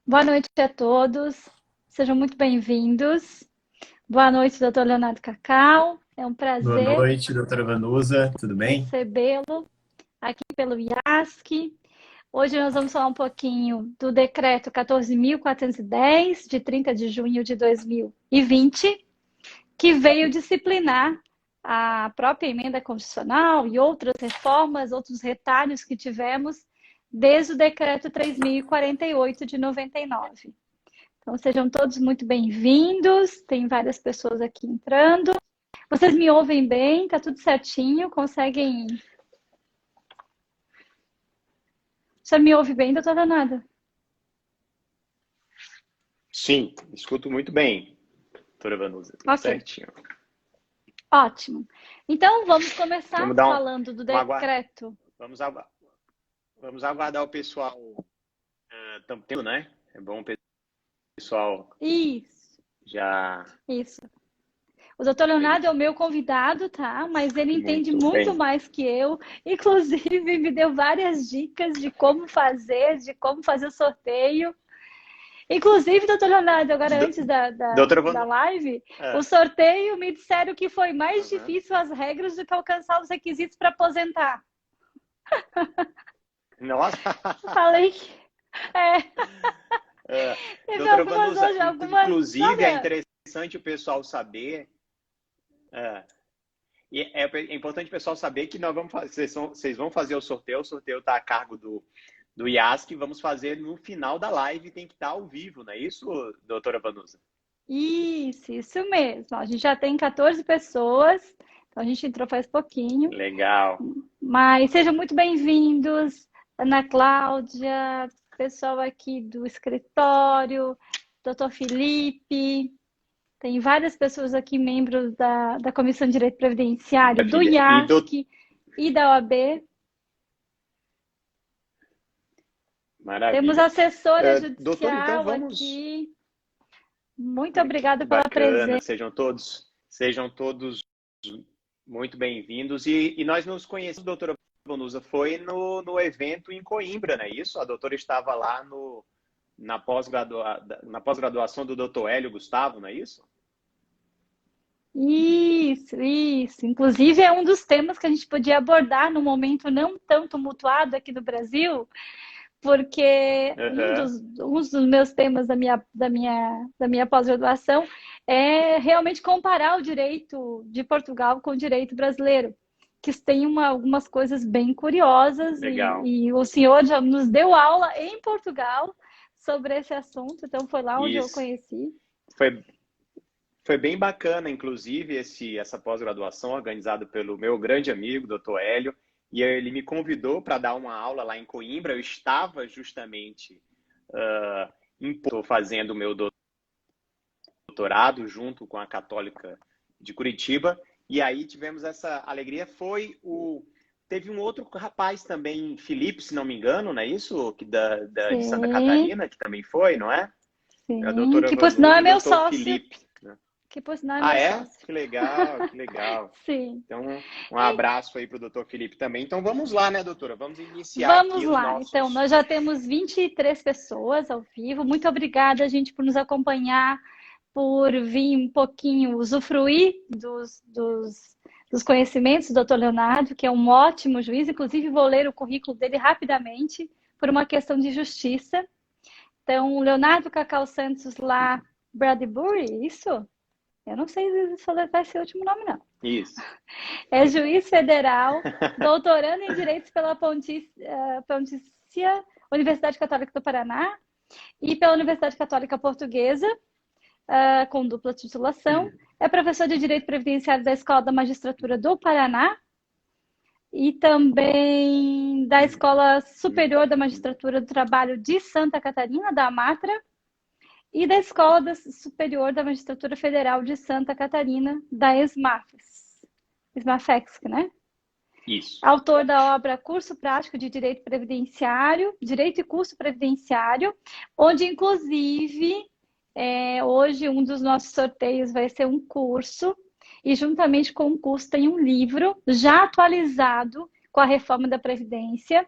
Boa noite a todos, sejam muito bem-vindos. Boa noite, doutor Leonardo Cacau. É um Boa prazer noite, doutora Vanusa, tudo bem? recebê-lo aqui pelo IASC. Hoje nós vamos falar um pouquinho do decreto 14.410, de 30 de junho de 2020, que veio disciplinar a própria emenda constitucional e outras reformas, outros retalhos que tivemos desde o decreto 3.048 de 99. Então, sejam todos muito bem-vindos. Tem várias pessoas aqui entrando. Vocês me ouvem bem? Tá tudo certinho? Conseguem? Você me ouve bem, doutora Nada? Sim, escuto muito bem, doutora Vanusa, tudo Ok, certinho. ótimo. Então, vamos começar Vamos dar falando do agua- decreto. vamos, vamos aguardar o pessoal tendo, né? É bom o pessoal Isso, já isso. O doutor ele Leonardo é o meu convidado, tá? Mas ele entende muito muito bem. mais que eu. Inclusive, me deu várias dicas de como fazer o sorteio. Inclusive, doutor Leonardo, agora Do- antes da, da, Doutora da Vanusa, live, o sorteio me disseram que foi mais aham. difícil as regras do que alcançar os requisitos para aposentar. Nossa, Falei que teve doutora Vanusa, algumas, inclusive é olha, interessante o pessoal saber. é, é importante o pessoal saber que nós vamos fazer, vocês vão fazer o sorteio está a cargo do IASC, vamos fazer no final da live, tem que estar ao vivo, não é isso, doutora Vanusa? isso mesmo. A gente já tem 14 pessoas, então a gente entrou faz pouquinho. Legal. Mas sejam muito bem-vindos, Ana Cláudia, pessoal aqui do escritório, doutor Felipe. Tem várias pessoas aqui, membros da Comissão de Direito Previdenciário, Minha do filha. IASC e da OAB. Temos Maravilha. assessora Doutor, então judicial vamos. aqui. Muito Ai, obrigada que pela bacana. presença. Sejam todos muito bem-vindos. E nós nos conhecemos, doutora Vanusa, foi no evento em Coimbra, não é isso? A doutora estava lá na pós-graduação do doutor Hélio Gustavo, não é isso? Isso. Inclusive, é um dos temas que a gente podia abordar num momento não tão tumultuado aqui no Brasil, porque Aham. um dos meus temas da minha pós-graduação é realmente comparar o direito de Portugal com o direito brasileiro, que tem algumas coisas bem curiosas, Legal. e o senhor já nos deu aula em Portugal sobre esse assunto, então foi lá onde eu Isso. conheci. Foi, foi bem bacana, inclusive, essa pós-graduação organizada pelo meu grande amigo, doutor Hélio, e ele me convidou para dar uma aula lá em Coimbra. Eu estava justamente fazendo o meu doutorado junto com a Católica de Curitiba, e aí tivemos essa alegria. Teve um outro rapaz também, Felipe, se não me engano, não é isso? De Santa Sim, Catarina, que também foi, não é? A sim, doutora que por sinal Vanusa é e o meu doutor sócio, Felipe, né? que por sinal é Ah, meu é? sócio. Que legal, que legal. Sim. Então, um abraço aí para o doutor Felipe também. Então, vamos lá, né, doutora? Vamos iniciar Vamos aqui os lá. Então, nossos... nós já temos 23 pessoas ao vivo. Muito obrigada, gente, por nos acompanhar, por vir um pouquinho usufruir dos conhecimentos do Dr. Leonardo, que é um ótimo juiz. Inclusive, vou ler o currículo dele rapidamente, por uma questão de justiça. Então, Leonardo Cacau Santos lá, Bradbury, isso? Eu não sei se soletrar esse último nome, não. Isso. É juiz federal, doutorando em Direitos pela Pontíficia Universidade Católica do Paraná e pela Universidade Católica Portuguesa, com dupla titulação. É professor de Direito Previdenciário da Escola da Magistratura do Paraná e também da Escola Superior da Magistratura do Trabalho de Santa Catarina, da AMATRA, e da Escola Superior da Magistratura Federal de Santa Catarina, da ESMAFES, né? Isso. Autor da obra Curso Prático de Direito Previdenciário, Direito e Curso Previdenciário, onde, inclusive, hoje um dos nossos sorteios vai ser um curso, e juntamente com o curso tem um livro já atualizado com a reforma da Previdência,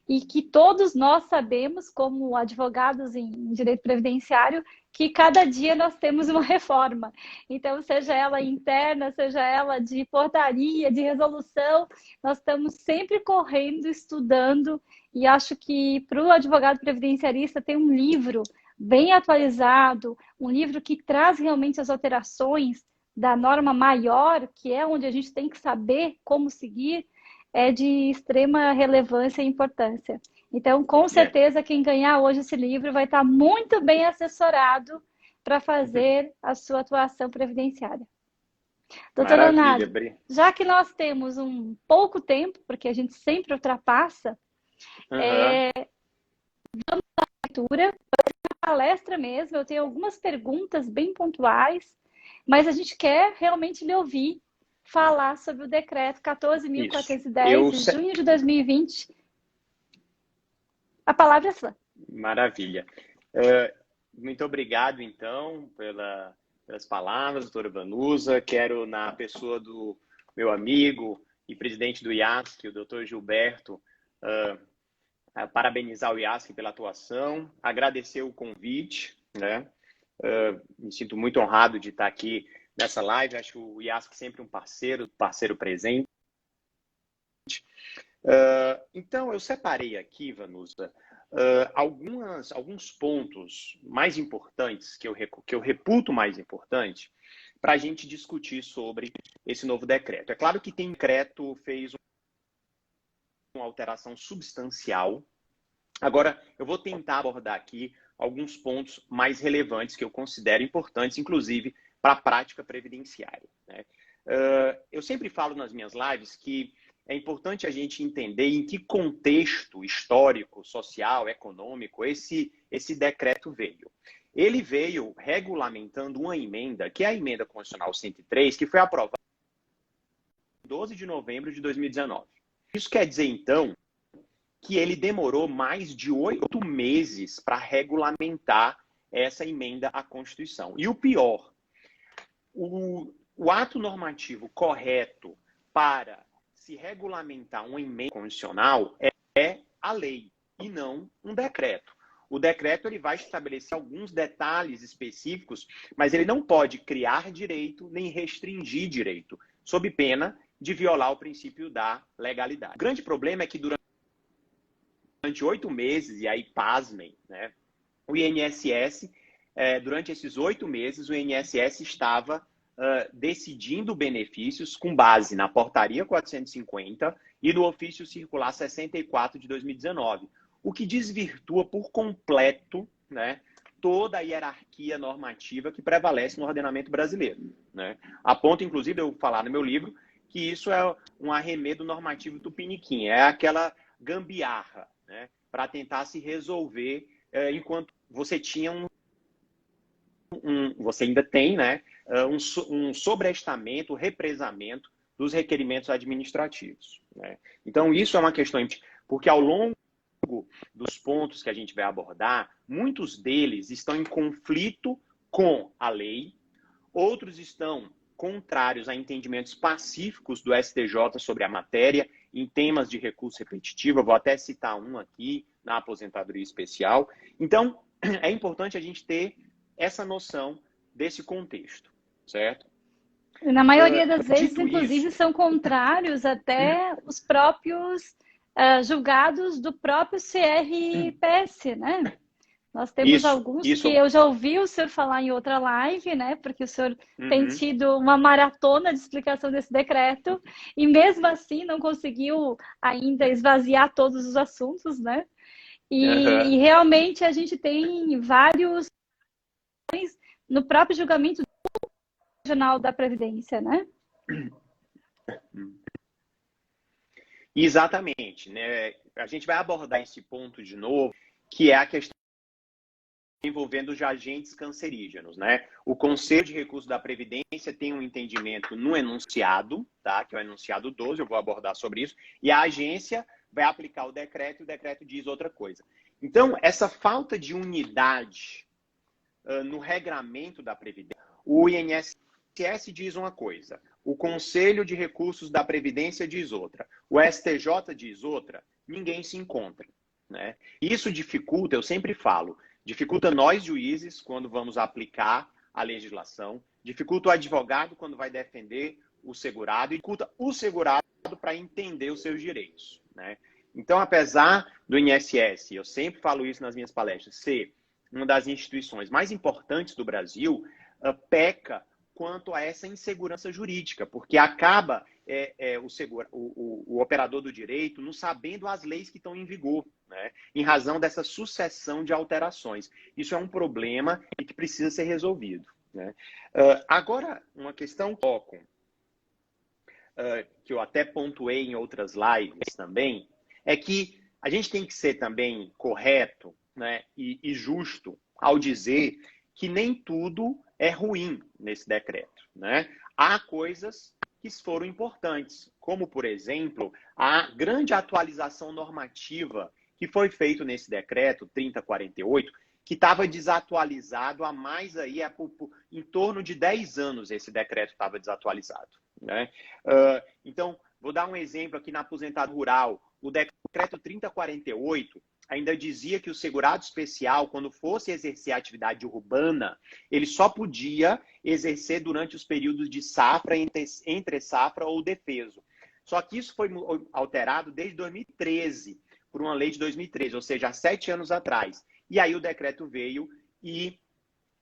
e que todos nós sabemos, como advogados em direito previdenciário, que cada dia nós temos uma reforma. Então, seja ela interna, seja ela de portaria, de resolução, nós estamos sempre correndo, estudando, e acho que para o advogado previdenciarista tem um livro bem atualizado, um livro que traz realmente as alterações da norma maior, que é onde a gente tem que saber como seguir, é de extrema relevância e importância. Então, com certeza, quem ganhar hoje esse livro vai estar muito bem assessorado para fazer a sua atuação previdenciária. Doutor Leonardo, já que nós temos um pouco tempo, porque a gente sempre ultrapassa, vamos à leitura, vai ser uma palestra mesmo, eu tenho algumas perguntas bem pontuais, mas a gente quer realmente lhe ouvir falar sobre o decreto 14.410 de junho de 2020. A palavra é sua. Maravilha. Muito obrigado, então, pelas palavras, doutora Vanusa. Quero, na pessoa do meu amigo e presidente do IASC, o doutor Gilberto, parabenizar o IASC pela atuação, agradecer o convite, né? Me sinto muito honrado de estar aqui nessa live. Acho o IASC sempre um parceiro presente. Então, eu separei aqui, Vanusa, alguns pontos mais importantes, que eu reputo mais importante, para a gente discutir sobre esse novo decreto. É claro que tem decreto fez uma alteração substancial. Agora, eu vou tentar abordar aqui alguns pontos mais relevantes que eu considero importantes, inclusive, para a prática previdenciária, né? Eu sempre falo nas minhas lives que é importante a gente entender em que contexto histórico, social, econômico esse decreto veio. Ele veio regulamentando uma emenda, que é a Emenda Constitucional 103, que foi aprovada em 12 de novembro de 2019. Isso quer dizer, então, que ele demorou mais de 8 meses para regulamentar essa emenda à Constituição. E o pior, o ato normativo correto para se regulamentar uma emenda constitucional é a lei e não um decreto. O decreto ele vai estabelecer alguns detalhes específicos, mas ele não pode criar direito nem restringir direito, sob pena de violar o princípio da legalidade. O grande problema é que durante 8 meses, e aí pasmem, né, o INSS, durante esses 8 meses, o INSS estava decidindo benefícios com base na Portaria 450 e no Ofício Circular 64 de 2019, o que desvirtua por completo, né, toda a hierarquia normativa que prevalece no ordenamento brasileiro, né? A ponto, inclusive, de eu falar no meu livro que isso é um arremedo normativo tupiniquim, é aquela gambiarra, né, para tentar se resolver enquanto você tinha você ainda tem, né, um sobrestamento, represamento dos requerimentos administrativos, né? Então, isso é uma questão, porque ao longo dos pontos que a gente vai abordar, muitos deles estão em conflito com a lei, outros estão contrários a entendimentos pacíficos do STJ sobre a matéria, em temas de recurso repetitivo. Eu vou até citar um aqui, na aposentadoria especial. Então, é importante a gente ter essa noção desse contexto, certo? Na maioria das vezes, inclusive, são contrários até os próprios julgados do próprio CRPS, né? Nós temos alguns que eu já ouvi o senhor falar em outra live, né? Porque o senhor tem tido uma maratona de explicação desse decreto e mesmo assim não conseguiu ainda esvaziar todos os assuntos, né? E realmente a gente tem vários no próprio julgamento do Tribunal da Previdência, né? Exatamente, né? A gente vai abordar esse ponto de novo, que é a questão envolvendo os agentes cancerígenos, né? O Conselho de Recursos da Previdência tem um entendimento no enunciado, tá? Que é o enunciado 12, eu vou abordar sobre isso, e a agência vai aplicar o decreto e o decreto diz outra coisa. Então, essa falta de unidade no regramento da Previdência, o INSS diz uma coisa, o Conselho de Recursos da Previdência diz outra, o STJ diz outra, ninguém se encontra, né? Isso dificulta, eu sempre falo, dificulta nós juízes quando vamos aplicar a legislação, dificulta o advogado quando vai defender o segurado e dificulta o segurado para entender os seus direitos, né? Então, apesar do INSS, eu sempre falo isso nas minhas palestras, ser uma das instituições mais importantes do Brasil, peca quanto a essa insegurança jurídica, porque acaba o operador do direito não sabendo as leis que estão em vigor, né, em razão dessa sucessão de alterações. Isso é um problema e que precisa ser resolvido, né? Agora, uma questão que eu até pontuei em outras lives também, é que a gente tem que ser também correto, né, e justo ao dizer que nem tudo é ruim nesse decreto, né? Há coisas que foram importantes, como, por exemplo, a grande atualização normativa que foi feita nesse decreto 3048, que estava desatualizado há mais aí, em torno de 10 anos esse decreto estava desatualizado, né? Então, vou dar um exemplo aqui na aposentadoria rural. O decreto 3048 ainda dizia que o segurado especial, quando fosse exercer a atividade urbana, ele só podia exercer durante os períodos de safra, entre safra ou defeso. Só que isso foi alterado desde 2013, por uma lei de 2013, ou seja, há 7 anos atrás. E aí o decreto veio e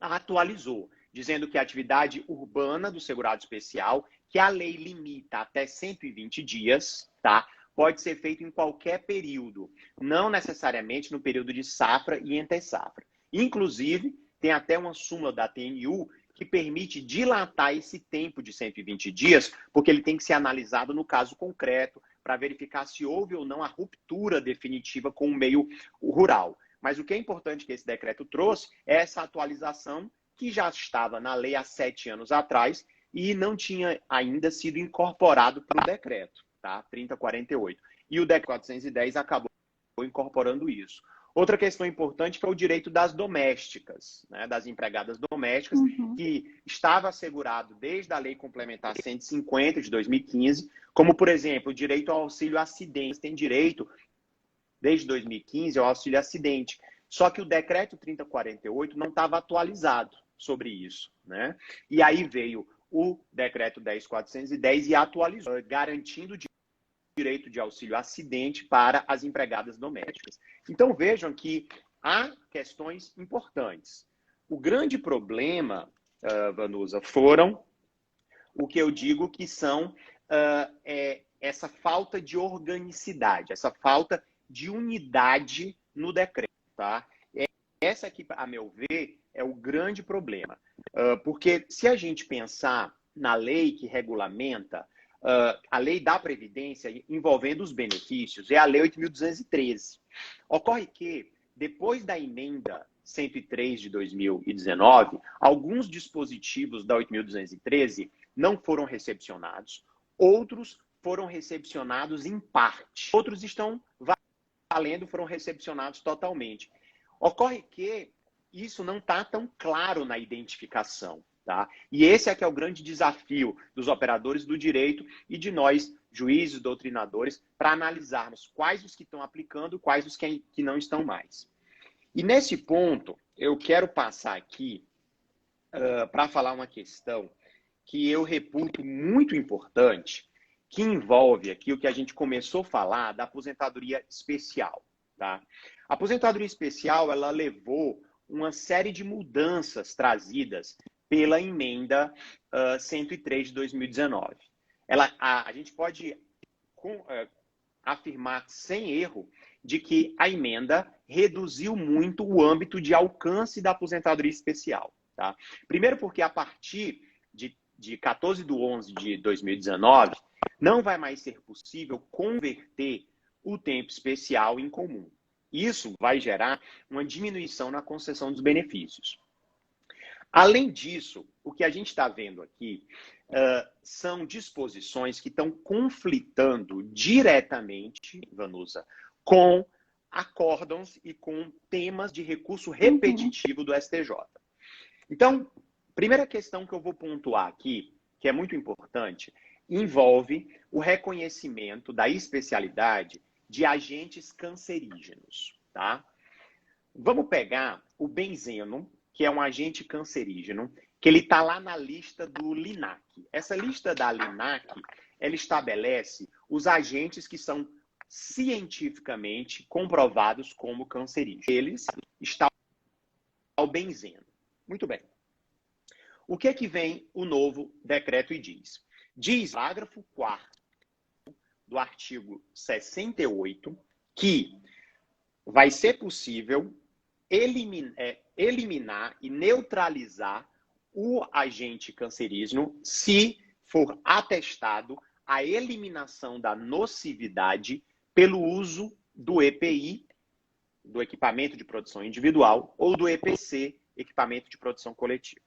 atualizou, dizendo que a atividade urbana do segurado especial, que a lei limita até 120 dias, tá? Pode ser feito em qualquer período, não necessariamente no período de safra e entre safra. Inclusive, tem até uma súmula da TNU que permite dilatar esse tempo de 120 dias, porque ele tem que ser analisado no caso concreto, para verificar se houve ou não a ruptura definitiva com o meio rural. Mas o que é importante que esse decreto trouxe é essa atualização que já estava na lei há 7 anos atrás e não tinha ainda sido incorporado pelo decreto, tá? 3048. E o decreto 410 acabou incorporando isso. Outra questão importante foi o direito das domésticas, né, das empregadas domésticas, que estava assegurado desde a Lei Complementar 150 de 2015, como, por exemplo, o direito ao auxílio acidente. Tem direito, desde 2015, ao auxílio acidente. Só que o decreto 3048 não estava atualizado sobre isso, né? E aí veio o decreto 10.410 e atualizou, garantindo o direito de auxílio acidente para as empregadas domésticas. Então vejam que há questões importantes. O grande problema, Vanusa, foram o que eu digo que são essa falta de organicidade, essa falta de unidade no decreto, tá? Essa aqui, a meu ver, é o grande problema. Porque se a gente pensar na lei que regulamenta a lei da Previdência envolvendo os benefícios, é a Lei 8.213. Ocorre que, depois da emenda 103 de 2019, alguns dispositivos da 8.213 não foram recepcionados, outros foram recepcionados em parte, outros estão valendo, foram recepcionados totalmente. Ocorre que isso não está tão claro na identificação, tá? E esse é que é o grande desafio dos operadores do direito e de nós, juízes, doutrinadores, para analisarmos quais os que estão aplicando e quais os que não estão mais. E nesse ponto, eu quero passar aqui para falar uma questão que eu reputo muito importante, que envolve aqui o que a gente começou a falar da aposentadoria especial, tá? A aposentadoria especial, ela levou uma série de mudanças trazidas pela emenda 103 de 2019. A gente pode afirmar sem erro de que a emenda reduziu muito o âmbito de alcance da aposentadoria especial, tá? Primeiro porque a partir de 14/11 de 2019, não vai mais ser possível converter o tempo especial em comum. Isso vai gerar uma diminuição na concessão dos benefícios. Além disso, o que a gente está vendo aqui são disposições que estão conflitando diretamente, Vanusa, com acórdãos e com temas de recurso repetitivo do STJ. Então, primeira questão que eu vou pontuar aqui, que é muito importante, envolve o reconhecimento da especialidade de agentes cancerígenos, tá? Vamos pegar o benzeno, que é um agente cancerígeno, que ele está lá na lista do LINAC. Essa lista da LINAC, ela estabelece os agentes que são cientificamente comprovados como cancerígenos. Eles está o benzeno. Muito bem. O que é que vem o novo decreto e diz? Diz, parágrafo 4º do artigo 68, que vai ser possível eliminar e neutralizar o agente cancerígeno se for atestado a eliminação da nocividade pelo uso do EPI, do equipamento de produção individual, ou do EPC, equipamento de produção coletiva.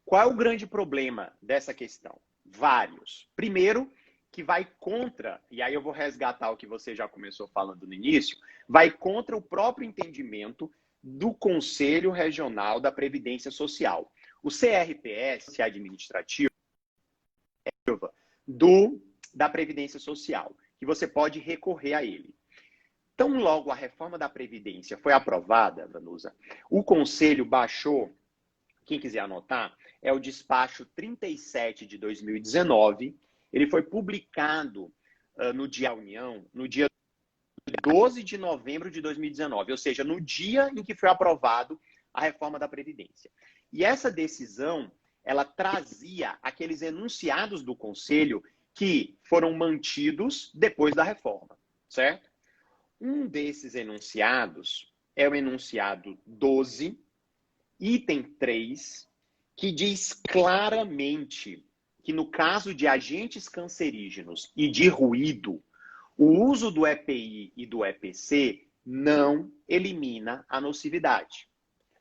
Qual é o grande problema dessa questão? Vários. Primeiro, que vai contra, e aí eu vou resgatar o que você já começou falando no início, vai contra o próprio entendimento do Conselho Regional da Previdência Social. O CRPS administrativo da Previdência Social, que você pode recorrer a ele. Tão logo a reforma da Previdência foi aprovada, Vanusa, o Conselho baixou, quem quiser anotar, é o despacho 37 de 2019, ele foi publicado no Dia União, no dia 12 de novembro de 2019, ou seja, no dia em que foi aprovado a reforma da Previdência. E essa decisão, ela trazia aqueles enunciados do Conselho que foram mantidos depois da reforma, certo? Um desses enunciados é o enunciado 12, item 3, que diz claramente que no caso de agentes cancerígenos e de ruído, o uso do EPI e do EPC não elimina a nocividade.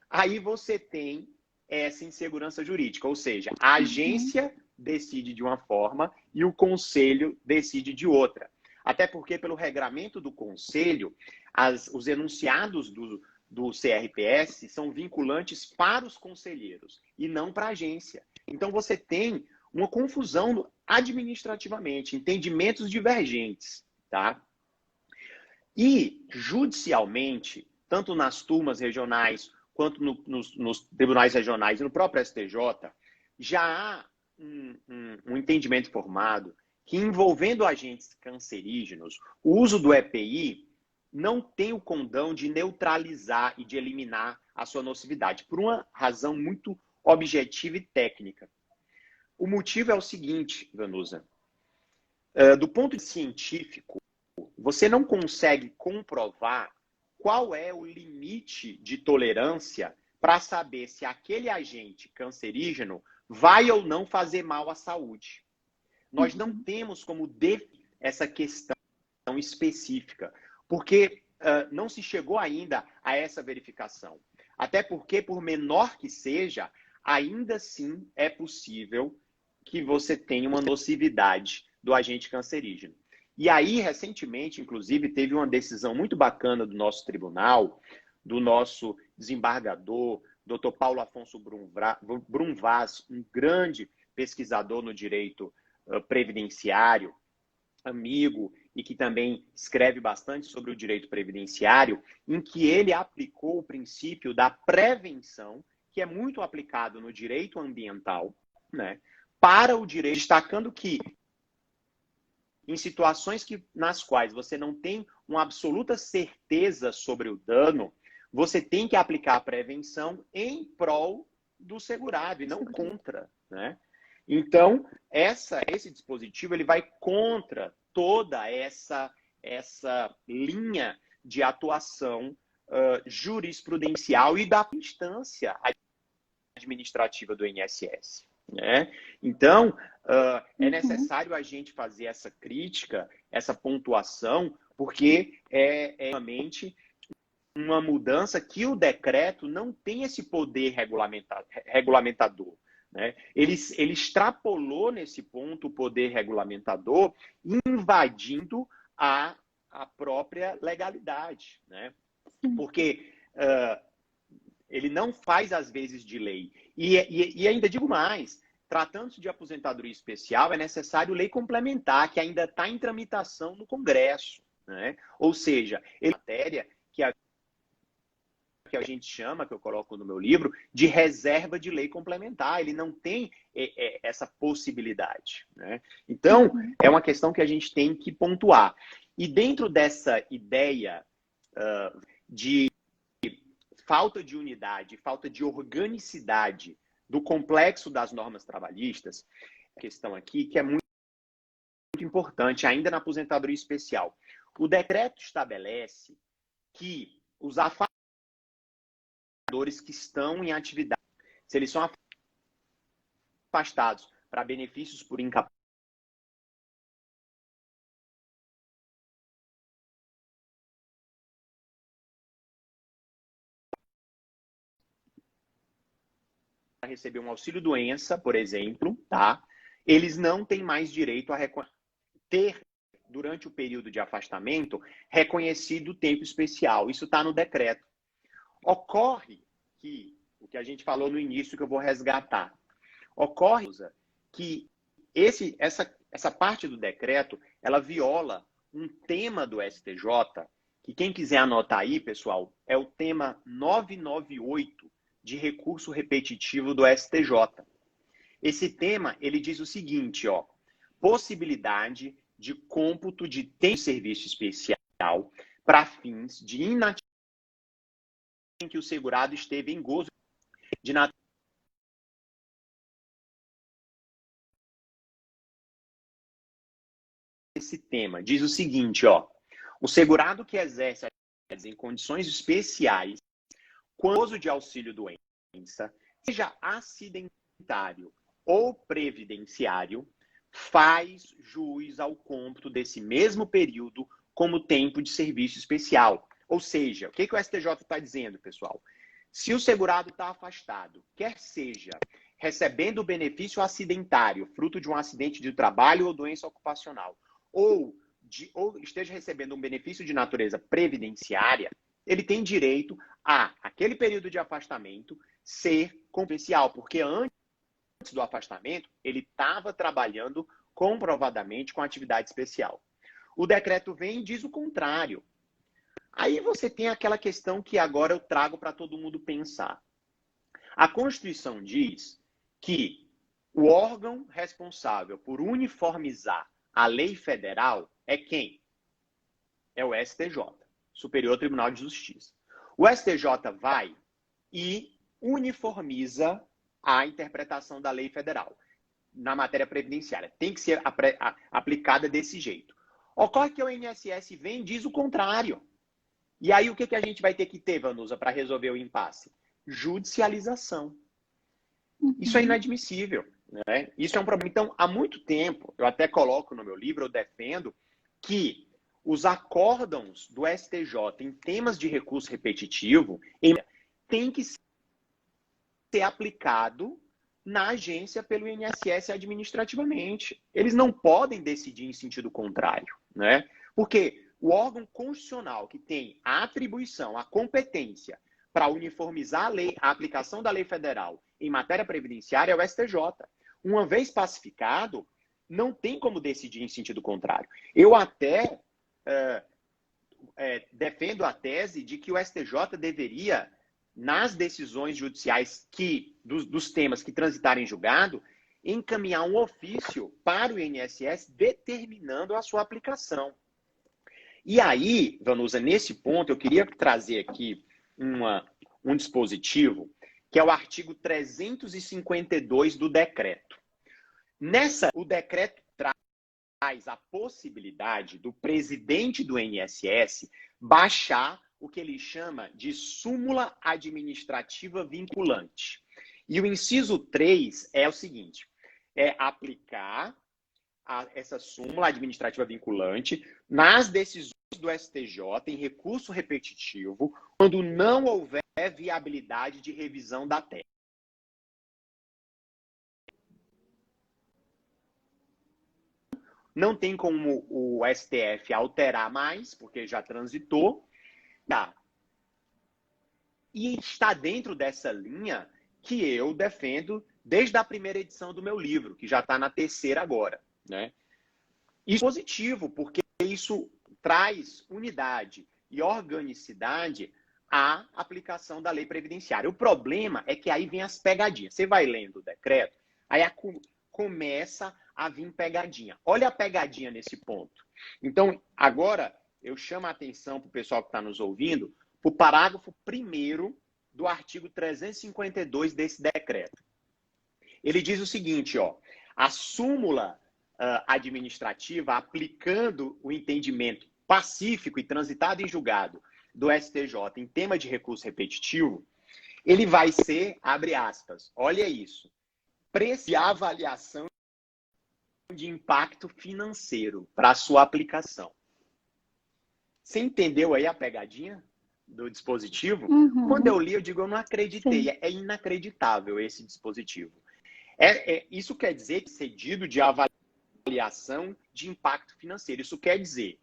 Aí você tem essa insegurança jurídica, ou seja, a agência decide de uma forma e o conselho decide de outra. Até porque, pelo regramento do conselho, os enunciados do CRPS são vinculantes para os conselheiros e não para a agência. Então, você tem uma confusão administrativamente, entendimentos divergentes, tá? E, judicialmente, tanto nas turmas regionais quanto nos tribunais regionais e no próprio STJ, já há um entendimento formado que, envolvendo agentes cancerígenos, o uso do EPI não tem o condão de neutralizar e de eliminar a sua nocividade, por uma razão muito objetiva e técnica. O motivo é o seguinte, Vanusa. Do ponto de vista científico, você não consegue comprovar qual é o limite de tolerância para saber se aquele agente cancerígeno vai ou não fazer mal à saúde. Nós não temos como definir essa questão específica, porque não se chegou ainda a essa verificação. Até porque, por menor que seja, ainda assim é possível que você tenha uma nocividade do agente cancerígeno. E aí, recentemente, inclusive, teve uma decisão muito bacana do nosso tribunal, do nosso desembargador, Dr. Paulo Afonso Brum Vaz, um grande pesquisador no direito previdenciário, amigo, e que também escreve bastante sobre o direito previdenciário, em que ele aplicou o princípio da prevenção, que é muito aplicado no direito ambiental, né, para o direito, destacando que em situações nas quais você não tem uma absoluta certeza sobre o dano, você tem que aplicar a prevenção em prol do segurado e não contra, né? Então, esse dispositivo ele vai contra toda essa linha de atuação jurisprudencial e da instância administrativa do INSS. Né? Então, é necessário a gente fazer essa crítica, essa pontuação, porque é realmente uma mudança que o decreto não tem esse poder regulamentador. Né? Ele extrapolou nesse ponto o poder regulamentador, invadindo a própria legalidade. Né? Porque ele não faz às vezes de lei. E ainda digo mais, tratando-se de aposentadoria especial, é necessário lei complementar, que ainda está em tramitação no Congresso. Né? Ou seja, ele é matéria que a gente chama, que eu coloco no meu livro, de reserva de lei complementar. Ele não tem essa possibilidade. Né? Então, é uma questão que a gente tem que pontuar. E dentro dessa ideia de falta de unidade, falta de organicidade do complexo das normas trabalhistas, a questão aqui que é muito importante, ainda na aposentadoria especial. O decreto estabelece que os afastadores que estão em atividade, se eles são afastados para benefícios por incapacidade, para receber um auxílio-doença, por exemplo, tá? Eles não têm mais direito a ter, durante o período de afastamento, reconhecido o tempo especial. Isso está no decreto. Ocorre que, o que a gente falou no início, que eu vou resgatar, ocorre que essa parte do decreto, ela viola um tema do STJ, que quem quiser anotar aí, pessoal, é o tema 998 de recurso repetitivo do STJ. Esse tema, ele diz o seguinte, ó, possibilidade de cômputo de tempo de serviço especial para fins de inatividade em que o segurado esteve em gozo de natureza. Esse tema diz o seguinte, ó, o segurado que exerce em condições especiais, quando de auxílio-doença, seja acidentário ou previdenciário, faz jus ao cômputo desse mesmo período como tempo de serviço especial. Ou seja, o que o STJ está dizendo, pessoal? Se o segurado está afastado, quer seja recebendo o benefício acidentário, fruto de um acidente de trabalho ou doença ocupacional, ou esteja recebendo um benefício de natureza previdenciária, ele tem direito a aquele período de afastamento ser compensial, porque antes do afastamento, ele estava trabalhando comprovadamente com atividade especial. O decreto vem e diz o contrário. Aí você tem aquela questão que agora eu trago para todo mundo pensar. A Constituição diz que o órgão responsável por uniformizar a lei federal é quem? É o STJ, Superior Tribunal de Justiça. O STJ vai e uniformiza a interpretação da lei federal na matéria previdenciária. Tem que ser aplicada desse jeito. Ocorre que o INSS vem e diz o contrário. E aí o que a gente vai ter que ter, Vanusa, para resolver o impasse? Judicialização. Isso é inadmissível. Né? Isso é um problema. Então, há muito tempo, eu até coloco no meu livro, eu defendo que os acórdãos do STJ em temas de recurso repetitivo tem que ser aplicado na agência pelo INSS administrativamente. Eles não podem decidir em sentido contrário, né? Porque o órgão constitucional que tem a atribuição, a competência para uniformizar a lei, a aplicação da lei federal em matéria previdenciária é o STJ. Uma vez pacificado, não tem como decidir em sentido contrário. Eu até defendo a tese de que o STJ deveria, nas decisões judiciais dos temas que transitarem em julgado, encaminhar um ofício para o INSS determinando a sua aplicação. E aí, Vanusa, nesse ponto, eu queria trazer aqui um dispositivo, que é o artigo 352 do decreto. O decreto traz a possibilidade do presidente do INSS baixar o que ele chama de súmula administrativa vinculante. E o inciso 3 é o seguinte, é aplicar essa súmula administrativa vinculante nas decisões do STJ em recurso repetitivo, quando não houver viabilidade de revisão da tese. Não tem como o STF alterar mais, porque já transitou. Tá. E está dentro dessa linha que eu defendo desde a primeira edição do meu livro, que já está na terceira agora, né? Isso é positivo, porque isso traz unidade e organicidade à aplicação da lei previdenciária. O problema é que aí vem as pegadinhas. Você vai lendo o decreto, aí começa a vir pegadinha. Olha a pegadinha nesse ponto. Então, agora, eu chamo a atenção para o pessoal que está nos ouvindo, para o parágrafo 1º do artigo 352 desse decreto. Ele diz o seguinte, ó, a súmula administrativa, aplicando o entendimento pacífico e transitado em julgado do STJ em tema de recurso repetitivo, ele vai ser, abre aspas, olha isso, preço e avaliação de impacto financeiro para a sua aplicação. Você entendeu aí a pegadinha do dispositivo? Uhum. Quando eu li, eu digo, eu não acreditei. Sim. É inacreditável esse dispositivo. Isso quer dizer que cedido de avaliação de impacto financeiro. Isso quer dizer,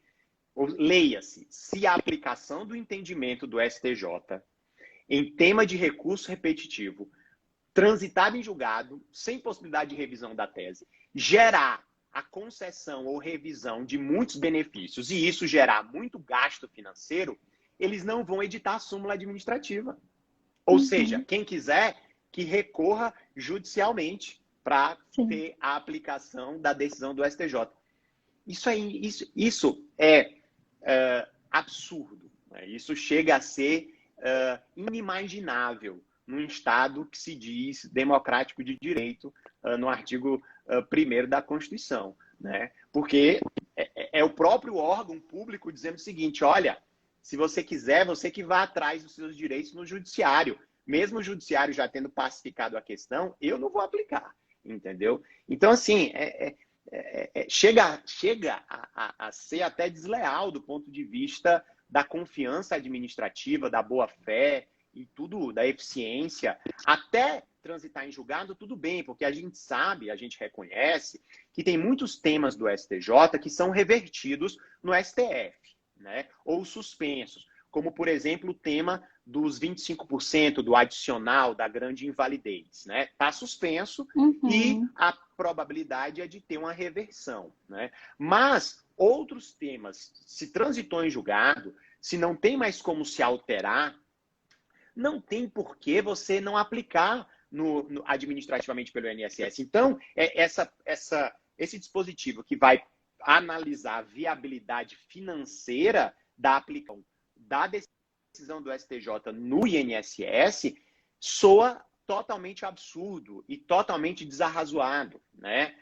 leia-se, se a aplicação do entendimento do STJ em tema de recurso repetitivo, transitado em julgado, sem possibilidade de revisão da tese, gerar a concessão ou revisão de muitos benefícios e isso gerar muito gasto financeiro, eles não vão editar a súmula administrativa. Ou seja, quem quiser que recorra judicialmente para ter a aplicação da decisão do STJ. Isso é absurdo. Né? Isso chega a ser inimaginável num Estado que se diz democrático de direito, no artigo 1º da Constituição. Né? Porque é o próprio órgão público dizendo o seguinte, olha, se você quiser, você que vá atrás dos seus direitos no judiciário. Mesmo o judiciário já tendo pacificado a questão, eu não vou aplicar, entendeu? Então, assim, chega a ser até desleal do ponto de vista da confiança administrativa, da boa-fé e tudo, da eficiência. Até transitar em julgado, tudo bem, porque a gente sabe, a gente reconhece que tem muitos temas do STJ que são revertidos no STF, né? Ou suspensos, como, por exemplo, o tema dos 25% do adicional da grande invalidez, né? Está suspenso e a probabilidade é de ter uma reversão, né? Mas outros temas, se transitou em julgado, se não tem mais como se alterar, não tem por que você não aplicar administrativamente pelo INSS. Então, esse dispositivo que vai analisar a viabilidade financeira da aplicação da decisão do STJ no INSS soa totalmente absurdo e totalmente desarrazoado, né?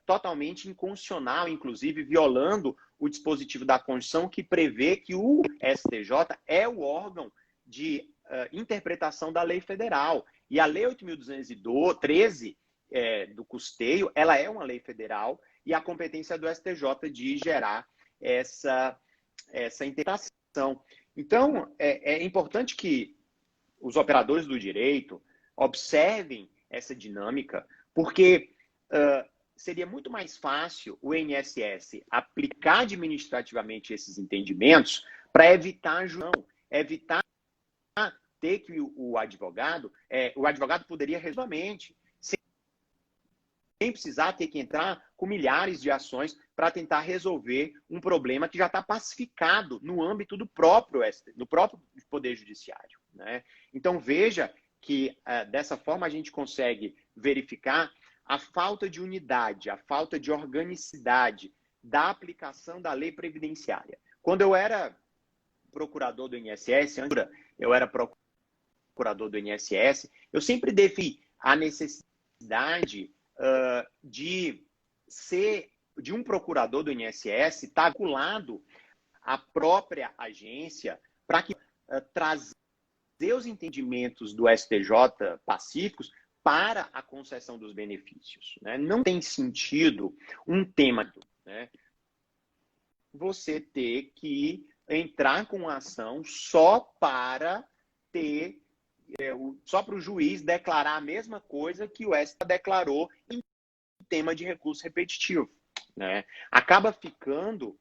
Totalmente inconstitucional, inclusive violando o dispositivo da Constituição que prevê que o STJ é o órgão de interpretação da lei federal. E a Lei 8.213 do custeio, ela é uma lei federal e a competência do STJ de gerar essa interpretação. Então, é importante que os operadores do direito observem essa dinâmica, porque seria muito mais fácil o INSS aplicar administrativamente esses entendimentos para evitar evitar ter que o advogado poderia resolvamente, sem precisar ter que entrar com milhares de ações para tentar resolver um problema que já está pacificado no âmbito do próprio Poder Judiciário. Né? Então, veja que dessa forma a gente consegue verificar a falta de unidade, a falta de organicidade da aplicação da lei previdenciária. Quando eu era procurador do INSS, eu era procurador do INSS, eu sempre defini a necessidade de um procurador do INSS estar vinculado à própria agência para que trazer os entendimentos do STJ pacíficos para a concessão dos benefícios, né? Não tem sentido um tema, né, você ter que entrar com a ação só para ter, só para o juiz declarar a mesma coisa que o STF declarou em tema de recurso repetitivo, né? Acaba ficando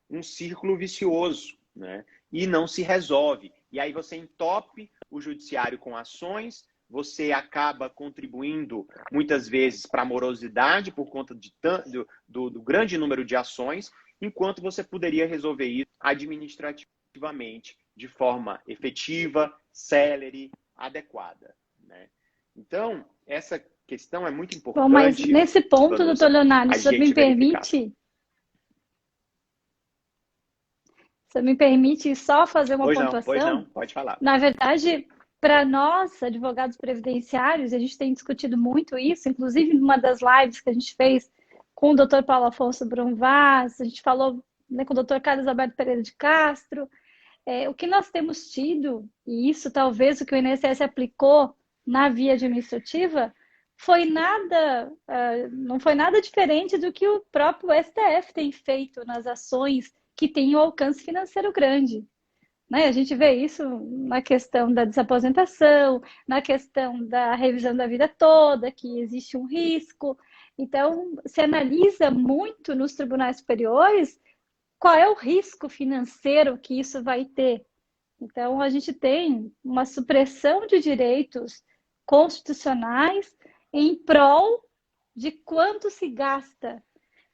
um círculo vicioso, né? E não se resolve. E aí você entope o judiciário com ações, você acaba contribuindo muitas vezes para a morosidade por conta do grande número de ações, enquanto você poderia resolver isso administrativamente, de forma efetiva, célere, adequada, né? Então, essa questão é muito importante. Bom, mas nesse ponto, doutor Leonardo, se você me permite só fazer uma pontuação? Pois não, pode falar. Na verdade, para nós, advogados previdenciários, a gente tem discutido muito isso, inclusive numa das lives que a gente fez com o doutor Paulo Afonso Brum Vaz, a gente falou, né, com o doutor Carlos Alberto Pereira de Castro. O que nós temos tido, e isso talvez o que o INSS aplicou na via administrativa, não foi nada diferente do que o próprio STF tem feito nas ações que têm um alcance financeiro grande, né? A gente vê isso na questão da desaposentação, na questão da revisão da vida toda, que existe um risco. Então, se analisa muito nos tribunais superiores qual é o risco financeiro que isso vai ter. Então, a gente tem uma supressão de direitos constitucionais em prol de quanto se gasta.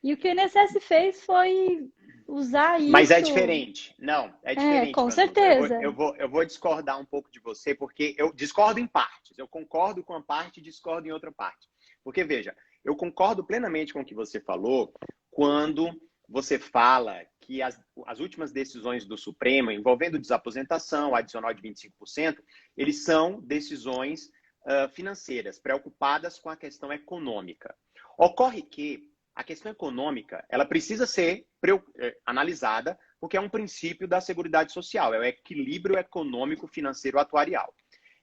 E o que o INSS fez foi usar isso... Mas é diferente. Não, é diferente. Com certeza. Eu vou discordar um pouco de você, porque eu discordo em partes. Eu concordo com uma parte e discordo em outra parte. Porque, veja, eu concordo plenamente com o que você falou quando você fala que as últimas decisões do Supremo envolvendo desaposentação, adicional de 25%, eles são decisões financeiras, preocupadas com a questão econômica. Ocorre que a questão econômica, ela precisa ser analisada, porque é um princípio da Seguridade Social, é o equilíbrio econômico financeiro atuarial.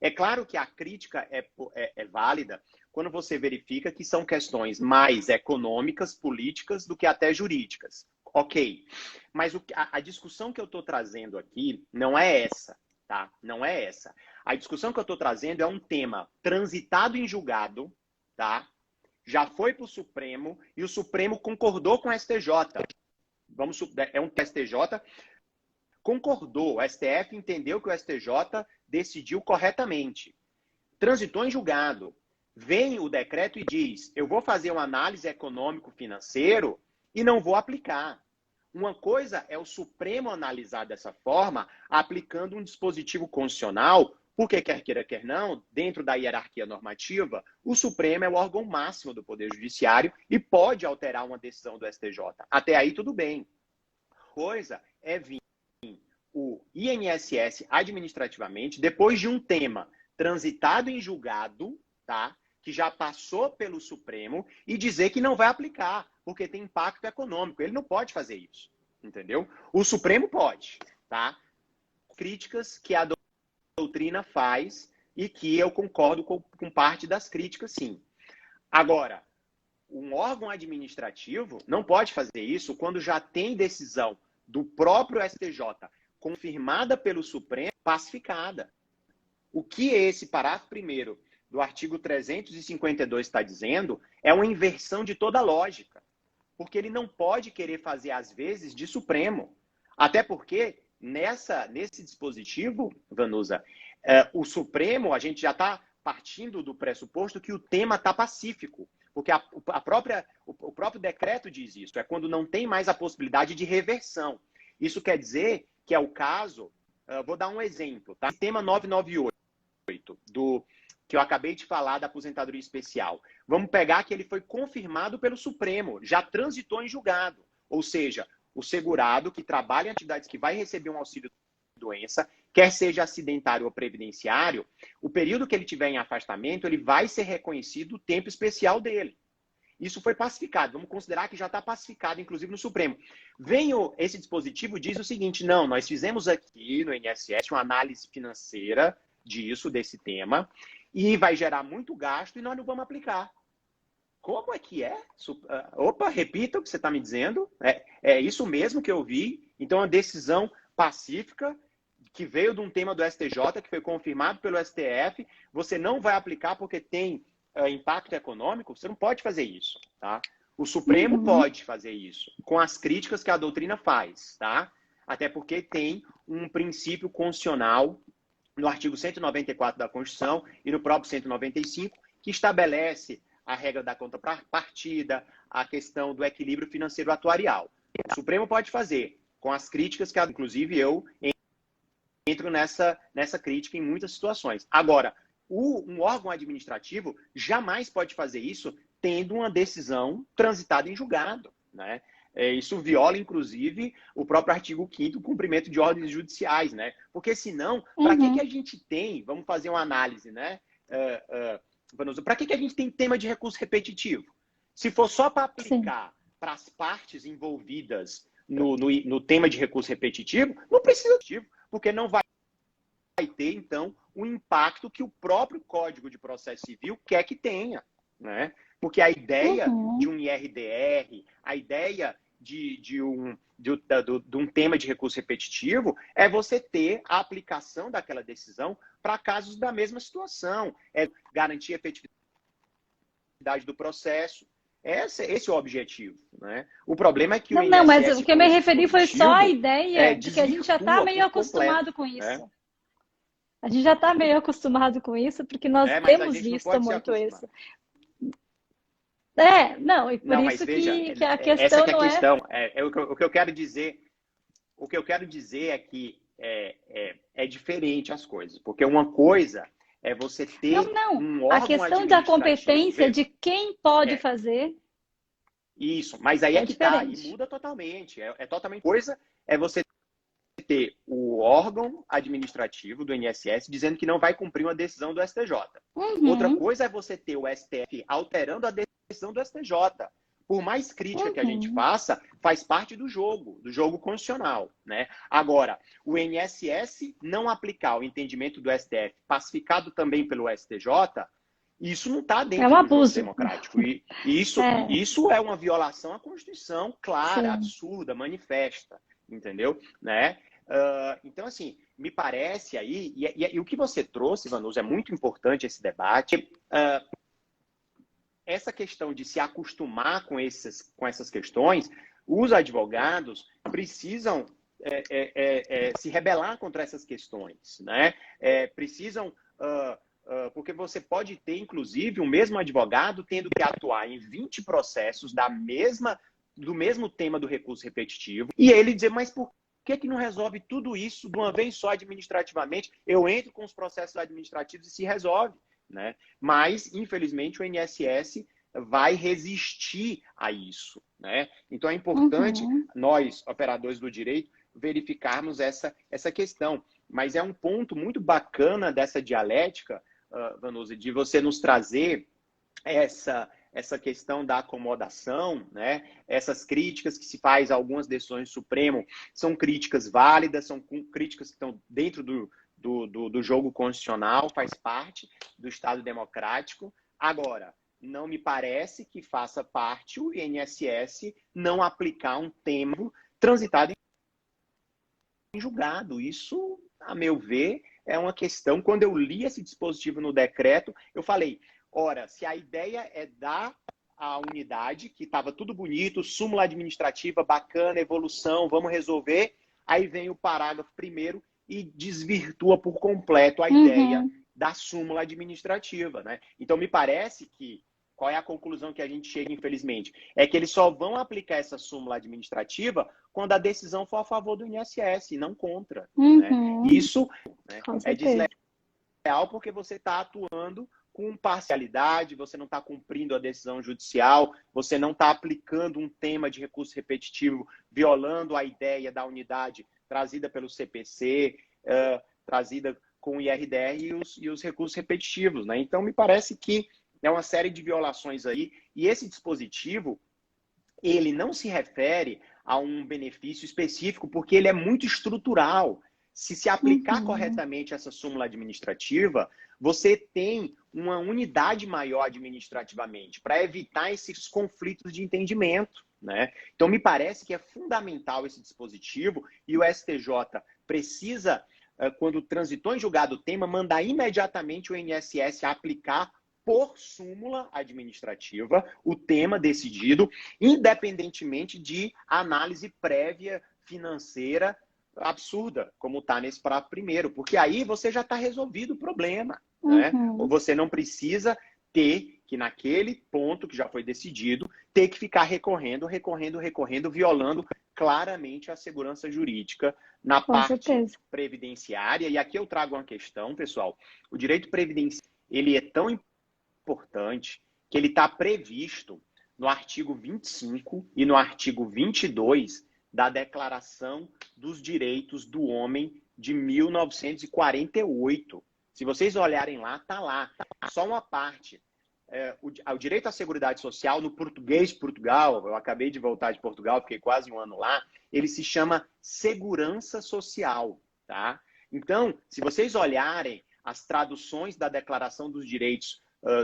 É claro que a crítica é válida quando você verifica que são questões mais econômicas, políticas, do que até jurídicas. Ok. Mas a discussão que eu estou trazendo aqui não é essa, tá? Não é essa. A discussão que eu estou trazendo é um tema transitado em julgado, tá? Já foi para o Supremo e o Supremo concordou com o STJ. É um STJ concordou. O STF entendeu que o STJ decidiu corretamente. Transitou em julgado. Vem o decreto e diz: eu vou fazer uma análise econômico-financeiro e não vou aplicar. Uma coisa é o Supremo analisar dessa forma, aplicando um dispositivo constitucional, porque quer queira, quer não, dentro da hierarquia normativa, o Supremo é o órgão máximo do Poder Judiciário e pode alterar uma decisão do STJ. Até aí, tudo bem. Coisa é vir o INSS administrativamente, depois de um tema transitado em julgado, tá? Que já passou pelo Supremo, e dizer que não vai aplicar, porque tem impacto econômico. Ele não pode fazer isso, entendeu? O Supremo pode, tá? Críticas que a doutrina faz e que eu concordo com parte das críticas, sim. Agora, um órgão administrativo não pode fazer isso quando já tem decisão do próprio STJ confirmada pelo Supremo, pacificada. O que esse parágrafo 1º do artigo 352 está dizendo é uma inversão de toda a lógica. Porque ele não pode querer fazer, às vezes, de Supremo. Até porque, nesse dispositivo, Vanusa, o Supremo, a gente já está partindo do pressuposto que o tema está pacífico. Porque o próprio decreto diz isso. É quando não tem mais a possibilidade de reversão. Isso quer dizer que é o caso... vou dar um exemplo. Tá? Tema 998 que eu acabei de falar da aposentadoria especial. Vamos pegar que ele foi confirmado pelo Supremo, já transitou em julgado. Ou seja, o segurado que trabalha em atividades que vai receber um auxílio doença, quer seja acidentário ou previdenciário, o período que ele tiver em afastamento, ele vai ser reconhecido o tempo especial dele. Isso foi pacificado. Vamos considerar que já está pacificado, inclusive no Supremo. Esse dispositivo diz o seguinte: não, nós fizemos aqui no INSS uma análise financeira desse tema, e vai gerar muito gasto e nós não vamos aplicar. Como é que é? Opa, repita o que você está me dizendo. É isso mesmo que eu vi. Então, a decisão pacífica que veio de um tema do STJ, que foi confirmado pelo STF, você não vai aplicar porque tem impacto econômico, você não pode fazer isso, tá? O Supremo pode fazer isso, com as críticas que a doutrina faz, tá? Até porque tem um princípio constitucional no artigo 194 da Constituição e no próprio 195, que estabelece a regra da contrapartida, a questão do equilíbrio financeiro atuarial. O Supremo pode fazer, com as críticas que, inclusive, eu entro nessa crítica em muitas situações. Agora, um órgão administrativo jamais pode fazer isso tendo uma decisão transitada em julgado, né? Isso viola, inclusive, o próprio artigo 5º, o cumprimento de ordens judiciais, né? Porque, senão, para que a gente tem, vamos fazer uma análise, né? Para que a gente tem tema de recurso repetitivo? Se for só para aplicar para as partes envolvidas no tema de recurso repetitivo, não precisa, porque não vai ter, então, o impacto que o próprio Código de Processo Civil quer que tenha, né? Porque a ideia de um IRDR, a ideia de um tema de recurso repetitivo é você ter a aplicação daquela decisão para casos da mesma situação, é garantir a efetividade do processo. Esse é o objetivo, né? O problema é que o INSS... Não, mas o que eu me referi foi só a ideia de que a gente já está meio acostumado com isso. Né? A gente já está meio acostumado com isso, porque nós temos visto muito isso. Não, e por isso veja, que a questão não é... O que eu quero dizer é que é diferente as coisas, porque uma coisa é você ter um órgão a questão da competência de quem pode fazer. Isso, mas aí é que tá, e muda totalmente. Totalmente coisa é você ter o órgão administrativo do INSS dizendo que não vai cumprir uma decisão do STJ. Outra coisa é você ter o STF alterando a decisão do STJ. Por mais crítica que a gente faça, faz parte do jogo constitucional, né? Agora, o INSS não aplicar o entendimento do STF, pacificado também pelo STJ, isso não está dentro do jogo democrático. E isso é uma violação à Constituição clara, absurda, manifesta, entendeu? Né? Então, assim, me parece aí, e o que você trouxe, Vanusa, é muito importante esse debate, essa questão de se acostumar com essas questões, os advogados precisam se rebelar contra essas questões, né? Precisam... porque você pode ter, inclusive, o mesmo advogado tendo que atuar em 20 processos do mesmo tema do recurso repetitivo, e ele dizer, mas por que não resolve tudo isso de uma vez só administrativamente? Eu entro com os processos administrativos e se resolve, né? Mas, infelizmente, o INSS vai resistir a isso, né? Então, é importante nós, operadores do direito, verificarmos essa questão. Mas é um ponto muito bacana dessa dialética, Vanusa, de você nos trazer essa questão da acomodação, né? Essas críticas que se faz a algumas decisões do Supremo são críticas válidas, são críticas que estão dentro do jogo constitucional, faz parte do Estado democrático. Agora, não me parece que faça parte o INSS não aplicar um tema transitado em julgado. Isso, a meu ver, é uma questão. Quando eu li esse dispositivo no decreto, eu falei, ora, se a ideia é dar a unidade, que estava tudo bonito, súmula administrativa, bacana, evolução, vamos resolver, aí vem o parágrafo primeiro e desvirtua por completo a ideia da súmula administrativa, né? Então, me parece que, qual é a conclusão que a gente chega, infelizmente? É que eles só vão aplicar essa súmula administrativa quando a decisão for a favor do INSS, e não contra. Né? Isso, né, é desleal porque você está atuando com parcialidade, você não está cumprindo a decisão judicial, você não está aplicando um tema de recurso repetitivo, violando a ideia da unidade trazida pelo CPC, trazida com o IRDR e os recursos repetitivos. Né? Então, me parece que é uma série de violações aí, e esse dispositivo, ele não se refere a um benefício específico, porque ele é muito estrutural. Se aplicar corretamente essa súmula administrativa, você tem uma unidade maior administrativamente, para evitar esses conflitos de entendimento, né? Então, me parece que é fundamental esse dispositivo e o STJ precisa, quando transitou em julgado o tema, mandar imediatamente o INSS aplicar por súmula administrativa o tema decidido, independentemente de análise prévia financeira absurda, como está nesse parágrafo primeiro, porque aí você já está resolvido o problema, né? Ou você não precisa ter que, naquele ponto que já foi decidido, ter que ficar recorrendo, violando claramente a segurança jurídica na parte previdenciária. E aqui eu trago uma questão, pessoal. O direito previdenciário, ele é tão importante que ele está previsto no artigo 25 e no artigo 22 da Declaração dos Direitos do Homem de 1948. Se vocês olharem lá, está lá. Só uma parte. O direito à Seguridade Social, no português de Portugal, eu acabei de voltar de Portugal, fiquei quase um ano lá, ele se chama Segurança Social, tá? Então, se vocês olharem as traduções da Declaração dos Direitos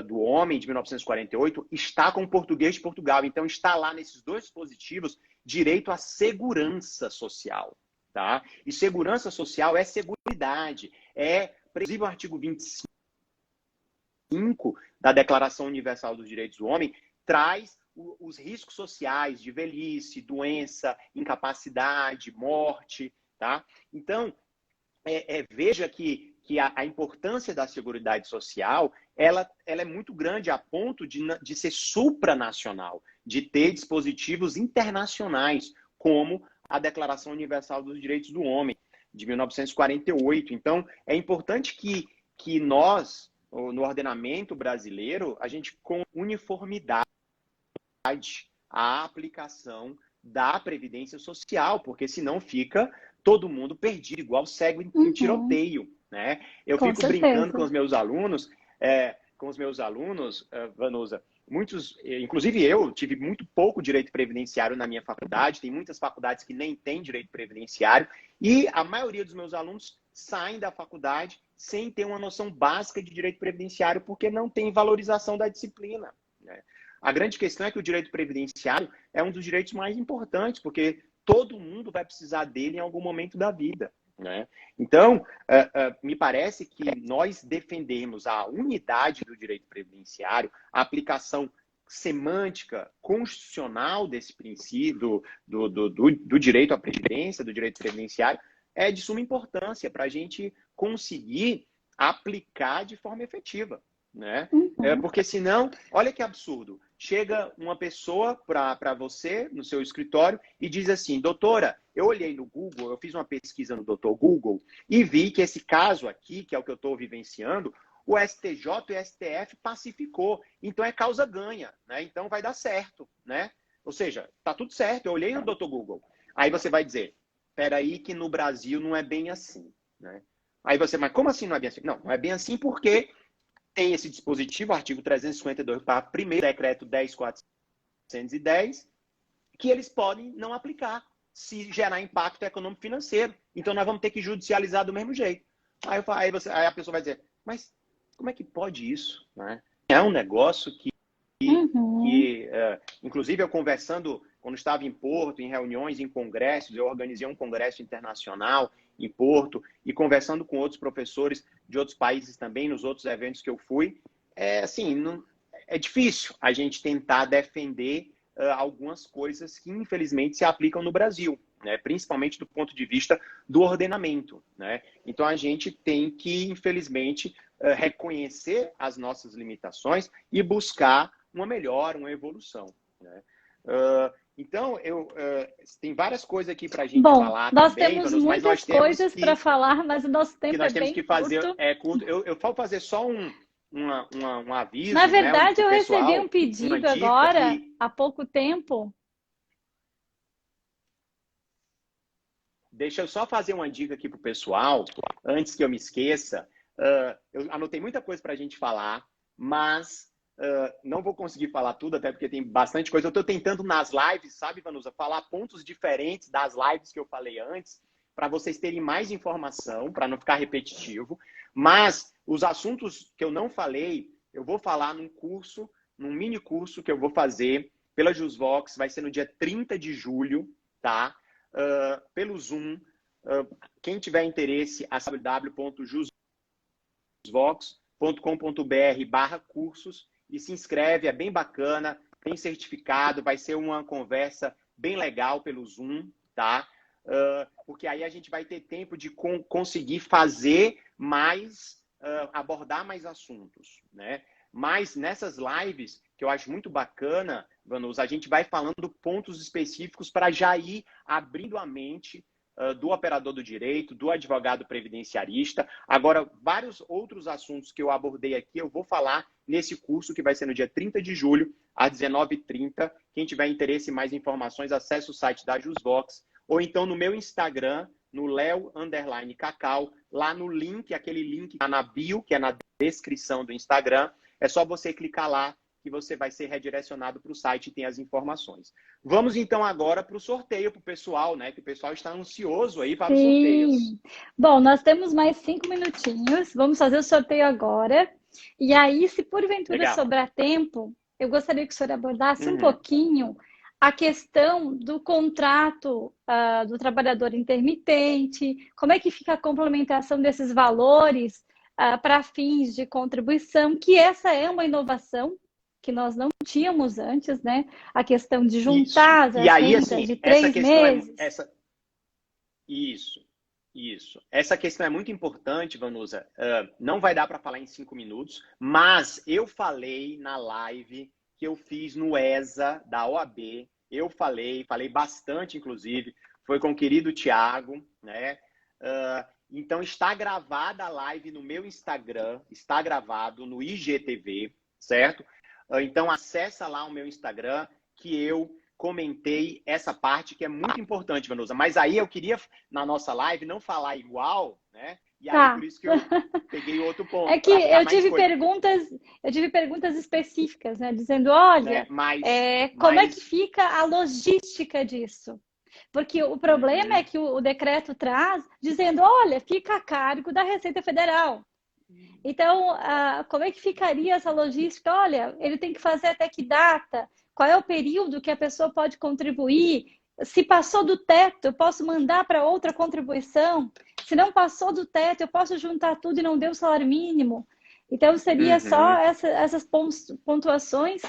do Homem, de 1948, está com o português de Portugal. Então, está lá nesses dois dispositivos, direito à segurança social, tá? E segurança social é seguridade, inclusive o artigo 25 da Declaração Universal dos Direitos do Homem traz os riscos sociais de velhice, doença, incapacidade, morte, tá? Então, veja que a importância da Seguridade Social, ela é muito grande a ponto de ser supranacional, de ter dispositivos internacionais, como a Declaração Universal dos Direitos do Homem, de 1948. Então, é importante que nós, no ordenamento brasileiro, a gente com uniformidade a aplicação da Previdência Social, porque senão fica todo mundo perdido, igual cego em tiroteio, né? Eu fico brincando com os meus alunos, Vanusa, muitos, inclusive eu tive muito pouco direito previdenciário na minha faculdade, tem muitas faculdades que nem têm direito previdenciário, e a maioria dos meus alunos saem da faculdade sem ter uma noção básica de direito previdenciário, porque não tem valorização da disciplina, né? A grande questão é que o direito previdenciário é um dos direitos mais importantes, porque todo mundo vai precisar dele em algum momento da vida, né? Então, me parece que nós defendemos a unidade do direito previdenciário, a aplicação semântica constitucional desse princípio do direito à previdência, do direito previdenciário, é de suma importância para a gente conseguir aplicar de forma efetiva, né? Porque senão, olha que absurdo, chega uma pessoa para você no seu escritório e diz assim: doutora, eu olhei no Google, eu fiz uma pesquisa no Dr. Google e vi que esse caso aqui, que é o que eu estou vivenciando, o STJ e o STF pacificou, então é causa ganha, né? Então vai dar certo, né? Ou seja, tá tudo certo, eu olhei no Dr. Google. Aí você vai dizer: peraí que no Brasil não é bem assim, né? Aí você, mas como assim não é bem assim? Não, não é bem assim porque tem esse dispositivo, artigo 352, parágrafo 1º, decreto 10.410, que eles podem não aplicar se gerar impacto econômico financeiro. Então, nós vamos ter que judicializar do mesmo jeito. Aí a pessoa vai dizer, mas como é que pode isso, né? É um negócio que inclusive, eu conversando, quando estava em Porto, em reuniões, em congressos, eu organizei um congresso internacional em Porto, e conversando com outros professores de outros países também, nos outros eventos que eu fui, é difícil a gente tentar defender algumas coisas que, infelizmente, se aplicam no Brasil, né? Principalmente do ponto de vista do ordenamento, né? Então, a gente tem que, infelizmente, reconhecer as nossas limitações e buscar uma melhora, uma evolução, né? Então, tem várias coisas aqui para a gente falar. Nós também, temos muitas coisas para falar, mas o nosso tempo nós é temos bem que fazer, curto. Eu vou fazer só um aviso. Na verdade, né, eu pessoal, recebi um pedido agora, há pouco tempo. Deixa eu só fazer uma dica aqui para o pessoal, antes que eu me esqueça. Eu anotei muita coisa para a gente falar, mas não vou conseguir falar tudo, até porque tem bastante coisa. Eu estou tentando nas lives, sabe, Vanusa, falar pontos diferentes das lives que eu falei antes, para vocês terem mais informação, para não ficar repetitivo. Mas os assuntos que eu não falei, eu vou falar num curso, num mini curso que eu vou fazer pela JusVox, vai ser no dia 30 de julho, tá? Pelo Zoom. Quem tiver interesse, www.jusvox.com.br/cursos e se inscreve, é bem bacana, tem certificado, vai ser uma conversa bem legal pelo Zoom, tá? Porque aí a gente vai ter tempo de conseguir fazer mais, abordar mais assuntos, né? Mas nessas lives, que eu acho muito bacana, Vanusa, a gente vai falando pontos específicos para já ir abrindo a mente do operador do direito, do advogado previdenciarista. Agora, vários outros assuntos que eu abordei aqui, eu vou falar nesse curso que vai ser no dia 30 de julho, às 19h30. Quem tiver interesse em mais informações, acesse o site da JusVox, ou então no meu Instagram, no Leo_Cacau, lá no link, aquele link que está na bio, que é na descrição do Instagram. É só você clicar lá que você vai ser redirecionado para o site e tem as informações. Vamos então agora para o sorteio para o pessoal, né? Que o pessoal está ansioso aí para os sorteios. Bom, nós temos mais 5 minutinhos. Vamos fazer o sorteio agora. E aí, se porventura sobrar tempo, eu gostaria que o senhor abordasse um pouquinho a questão do contrato do trabalhador intermitente, como é que fica a complementação desses valores para fins de contribuição, que essa é uma inovação que nós não tínhamos antes, né? A questão de juntar as rendas de 3 meses. Isso. Essa questão é muito importante, Vanusa. Não vai dar para falar em 5 minutos, mas eu falei na live que eu fiz no ESA da OAB. Eu falei bastante, inclusive. Foi com o querido Tiago, né? Então, está gravada a live no meu Instagram, está gravado no IGTV, certo? Então, acessa lá o meu Instagram, que eu comentei essa parte que é muito importante, Vanusa. Mas aí eu queria, na nossa live, não falar igual, né? E aí, por isso que eu peguei outro ponto. É que eu tive perguntas específicas, né? Dizendo, olha, como é que fica a logística disso? Porque o problema é que o decreto traz dizendo, olha, fica a cargo da Receita Federal. Então, como é que ficaria essa logística? Olha, ele tem que fazer até que data? Qual é o período que a pessoa pode contribuir? Se passou do teto, eu posso mandar para outra contribuição? Se não passou do teto, eu posso juntar tudo e não deu o salário mínimo? Então, seria só essas pontuações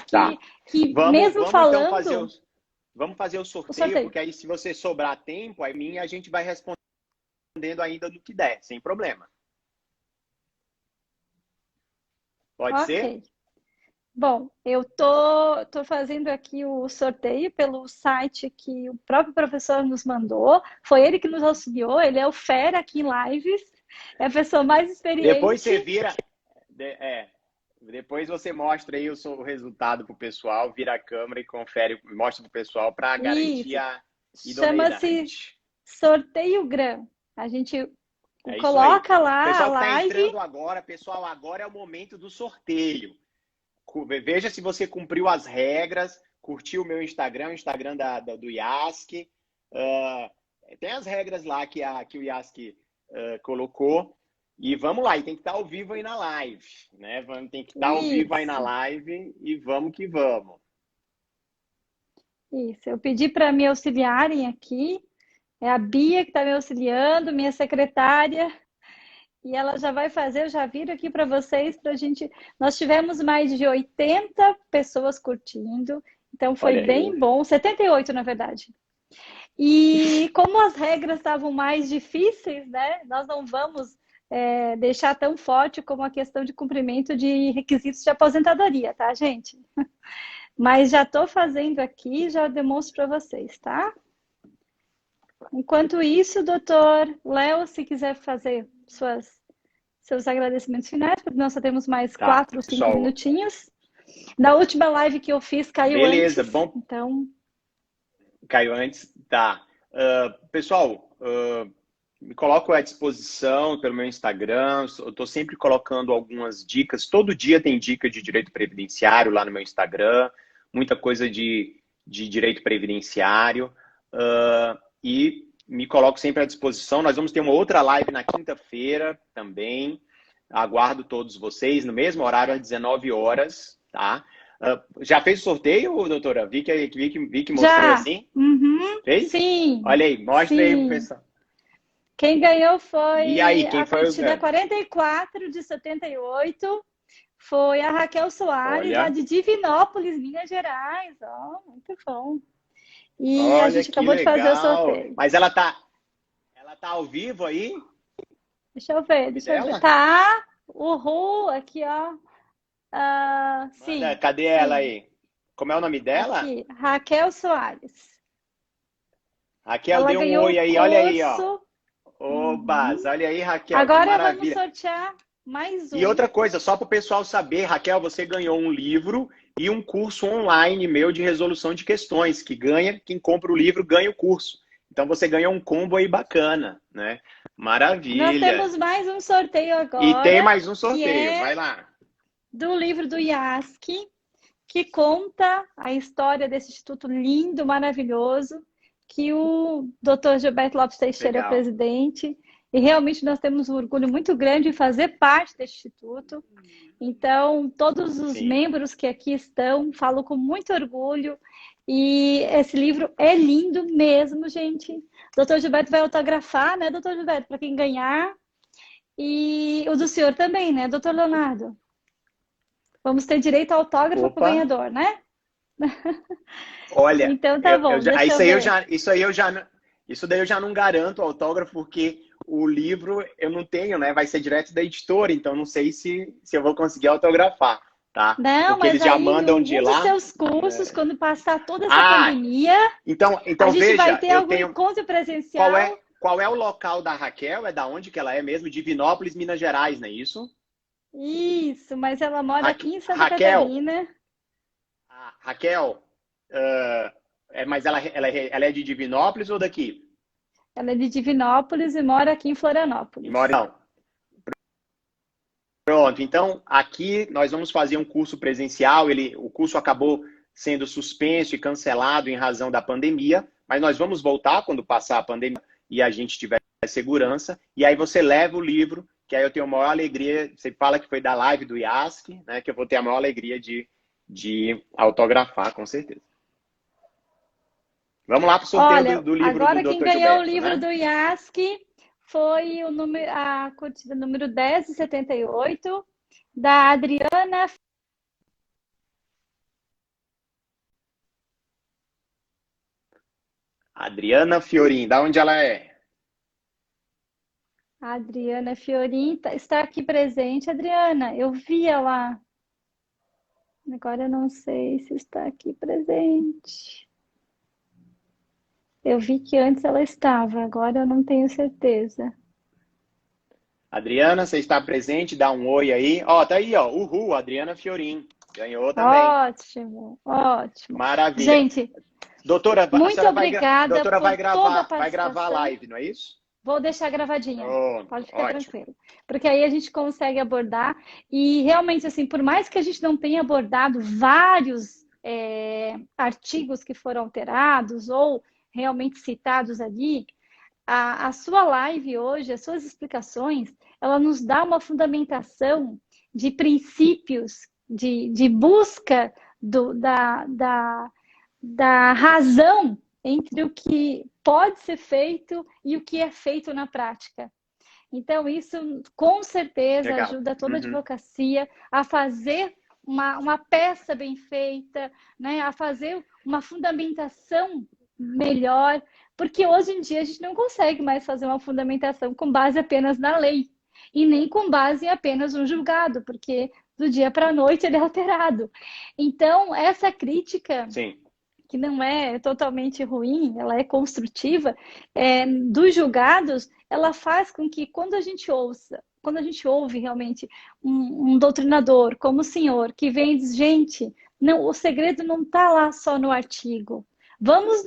que mesmo falando... Então vamos fazer o sorteio, porque aí se você sobrar tempo, aí a gente vai respondendo ainda do que der, sem problema. Pode ser? Bom, eu tô fazendo aqui o sorteio pelo site que o próprio professor nos mandou. Foi ele que nos auxiliou, ele é o fera aqui em lives, é a pessoa mais experiente. Depois você vira... Depois você mostra aí o resultado para o pessoal, vira a câmera e confere, mostra para o pessoal para garantir a idoneidade. Chama-se Sorteio GRAM. A gente coloca lá a live. O pessoal está entrando agora, pessoal, agora é o momento do sorteio. Veja se você cumpriu as regras, curtiu o meu Instagram, o Instagram do IASC. Tem as regras lá que o IASC colocou. E vamos lá, e tem que estar ao vivo aí na live, né? Tem que estar ao vivo aí na live e vamos que vamos. Isso, eu pedi para me auxiliarem aqui. É a Bia que está me auxiliando, minha secretária. E ela já vai fazer, eu já viro aqui para vocês, para a gente... Nós tivemos mais de 80 pessoas curtindo, então foi bem bom. 78, na verdade. E como as regras estavam mais difíceis, né? Nós não vamos... deixar tão forte como a questão de cumprimento de requisitos de aposentadoria, tá, gente? Mas já estou fazendo aqui, já demonstro para vocês, tá? Enquanto isso, doutor Léo, se quiser fazer seus agradecimentos finais, porque nós só temos mais 4 ou 5 minutinhos. Na última live que eu fiz, caiu antes. Beleza, bom. Então... Caiu antes, tá. Pessoal... me coloco à disposição pelo meu Instagram, eu estou sempre colocando algumas dicas, todo dia tem dica de direito previdenciário lá no meu Instagram, muita coisa de direito previdenciário, e me coloco sempre à disposição. Nós vamos ter uma outra live na quinta-feira também, Aguardo todos vocês no mesmo horário, às 19 horas, tá? Já fez o sorteio, doutora? Vi que mostrou Já. assim. Uhum. Fez? Sim. Olha aí, mostra aí pro Sim. pessoal. Quem ganhou E aí, foi quem a foi o curtida ganho? 44 de 78. Foi a Raquel Soares, lá Olha, de Divinópolis, Minas Gerais. Ó, muito bom. E a olha gente que acabou de fazer o legal. sorteio. Mas ela tá ao vivo aí? Deixa eu ver, O nome deixa eu ver. dela? Tá, uhul, aqui, ó. Manda, Sim, cadê ela sim. aí? Como é o nome dela? Aqui, Raquel Soares. Raquel, Ela dê um ganhou o oi aí, olha aí, ó. curso. Oba, Uhum. olha aí, Raquel, que Agora vamos maravilha. sortear mais E um. outra coisa, só para o pessoal saber, Raquel, você ganhou um livro e um curso online meu de resolução de questões, quem compra o livro ganha o curso. Então você ganhou um combo aí bacana, né? Nós Maravilha. temos mais um sorteio E tem agora, mais um que sorteio, é vai lá. do livro do Yaski, que conta a história desse instituto lindo, maravilhoso, que o Dr. Gilberto Lopes Teixeira é o Legal. presidente, e realmente nós temos um orgulho muito grande de fazer parte desse instituto. Então, todos os Sim. membros que aqui estão, falo com muito orgulho, e esse livro é lindo mesmo, gente. O Dr. Gilberto vai autografar, né, Dr. Gilberto, para quem ganhar, e o do senhor também, né, Dr. Leonardo? Vamos ter direito ao autógrafo para o Opa, ganhador, né? olha, Então tá bom, deixa eu ver. isso daí eu já não garanto o autógrafo, porque o livro eu não tenho, né? Vai ser direto da editora, então não sei se eu vou conseguir autografar, tá? Não, Porque mas eles já aí mandam de um dos lá. seus cursos, quando passar toda essa Ah, pandemia, a então gente vai veja, ter eu algum tenho. encontro Qual presencial. é, qual é o local da Raquel? É da onde que ela é mesmo? Divinópolis, Minas Gerais, não é isso? Isso, mas ela mora aqui em Santa Raquel, Catarina. Raquel, mas ela é de Divinópolis ou daqui? Ela é de Divinópolis e mora aqui em E mora, Florianópolis. não. Pronto, então aqui nós vamos fazer um curso presencial. O curso acabou sendo suspenso e cancelado em razão da pandemia, mas nós vamos voltar quando passar a pandemia e a gente tiver segurança. E aí você leva o livro, que aí eu tenho a maior alegria. Você fala que foi da live do Yaski, né? Que eu vou ter a maior alegria de autografar, com certeza. Vamos lá para o sorteio Olha, do livro do agora quem Dr. ganhou o Gilberto, livro né? do Yaski foi a curtida número 10 de 78, da Adriana. Adriana Fiorin, da onde ela é? A Adriana Fiorin está aqui presente. Adriana, eu vi ela. Agora eu não sei se está aqui presente. Eu vi que antes ela estava, agora eu não tenho certeza. Adriana, você está presente? Dá um oi aí. Ó, tá aí, ó. Uhul, Adriana Fiorin. Ganhou também. Ótimo, ótimo. Maravilha. Gente, Doutora, a muito senhora obrigada doutora por toda a vai gravar a participação. live, não é isso? Vou deixar gravadinha. Pronto, Pode ficar ótimo. tranquilo. Porque aí a gente consegue abordar. E realmente, assim, por mais que a gente não tenha abordado vários artigos que foram alterados ou realmente citados ali, a sua live hoje, as suas explicações, ela nos dá uma fundamentação de princípios, de busca da razão entre o que pode ser feito e o que é feito na prática. Então, isso com certeza Legal. ajuda toda a Uhum. advocacia a fazer uma peça bem feita, né? A fazer uma fundamentação melhor, porque hoje em dia a gente não consegue mais fazer uma fundamentação com base apenas na lei e nem com base em apenas um julgado, porque do dia para a noite ele é alterado. Então, essa crítica, Sim. que não é totalmente ruim, ela é construtiva, dos julgados, ela faz com que quando a gente ouve realmente um doutrinador como o senhor, que vem e diz, gente, não, o segredo não está lá só no artigo. Vamos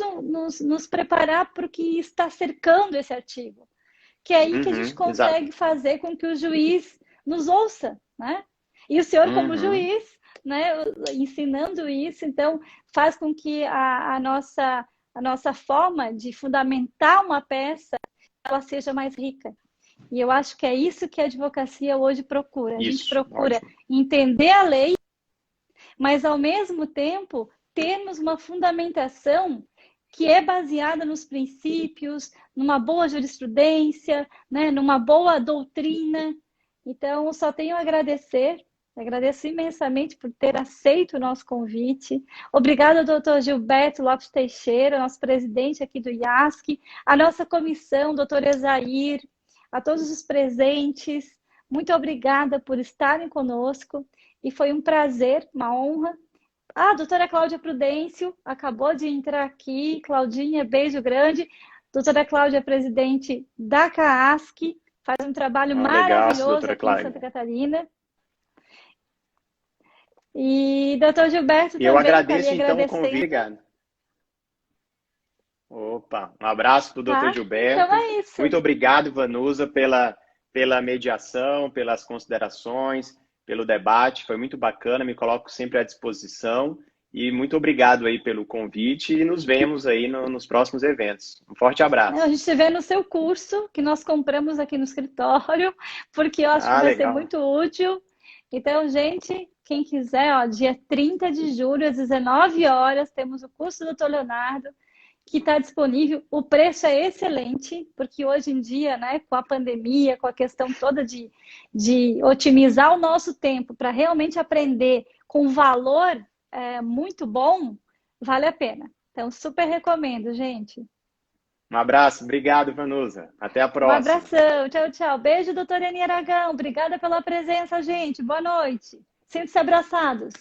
nos preparar para o que está cercando esse artigo. Que é aí que a gente Exato. consegue fazer com que o juiz nos ouça, né? E o senhor, como juiz, né, ensinando isso, então faz com que a nossa forma de fundamentar uma peça ela seja mais rica. E eu acho que é isso que a advocacia hoje procura. A gente Isso, procura ótimo. entender a lei, mas ao mesmo tempo termos uma fundamentação que é baseada nos princípios, numa boa jurisprudência, né, numa boa doutrina. Então, só tenho a agradecer. Agradeço imensamente por ter aceito o nosso convite. Obrigada, doutor Gilberto Lopes Teixeira, nosso presidente aqui do IASC, a nossa comissão, doutor Ezair, a todos os presentes. Muito obrigada por estarem conosco e foi um prazer, uma honra. A doutora Cláudia Prudêncio acabou de entrar aqui. Claudinha, beijo grande. Doutora Cláudia é presidente da CAASC, faz um trabalho Legal, maravilhoso doutora aqui em Santa Cláudia. Catarina. E doutor Gilberto E eu também agradeço, estaria então, o agradecendo. convite, Gado. Opa, um abraço para o doutor Tá? Gilberto. Então é isso. Muito obrigado, Vanusa, pela mediação, pelas considerações, pelo debate. Foi muito bacana, me coloco sempre à disposição. E muito obrigado aí pelo convite e nos vemos aí nos próximos eventos. Um forte abraço. A gente se vê no seu curso, que nós compramos aqui no escritório, porque eu acho que vai ser Legal. muito útil. Então, gente, quem quiser, ó, dia 30 de julho, às 19 horas, temos o curso do Dr. Leonardo, que está disponível. O preço é excelente, porque hoje em dia, né, com a pandemia, com a questão toda de otimizar o nosso tempo para realmente aprender com valor muito bom, vale a pena. Então, super recomendo, gente. Um abraço, obrigado, Vanusa. Até a Um próxima. abração, tchau, tchau. Beijo, doutora Eni Aragão. Obrigada pela presença, gente. Boa noite. Sintam-se abraçados.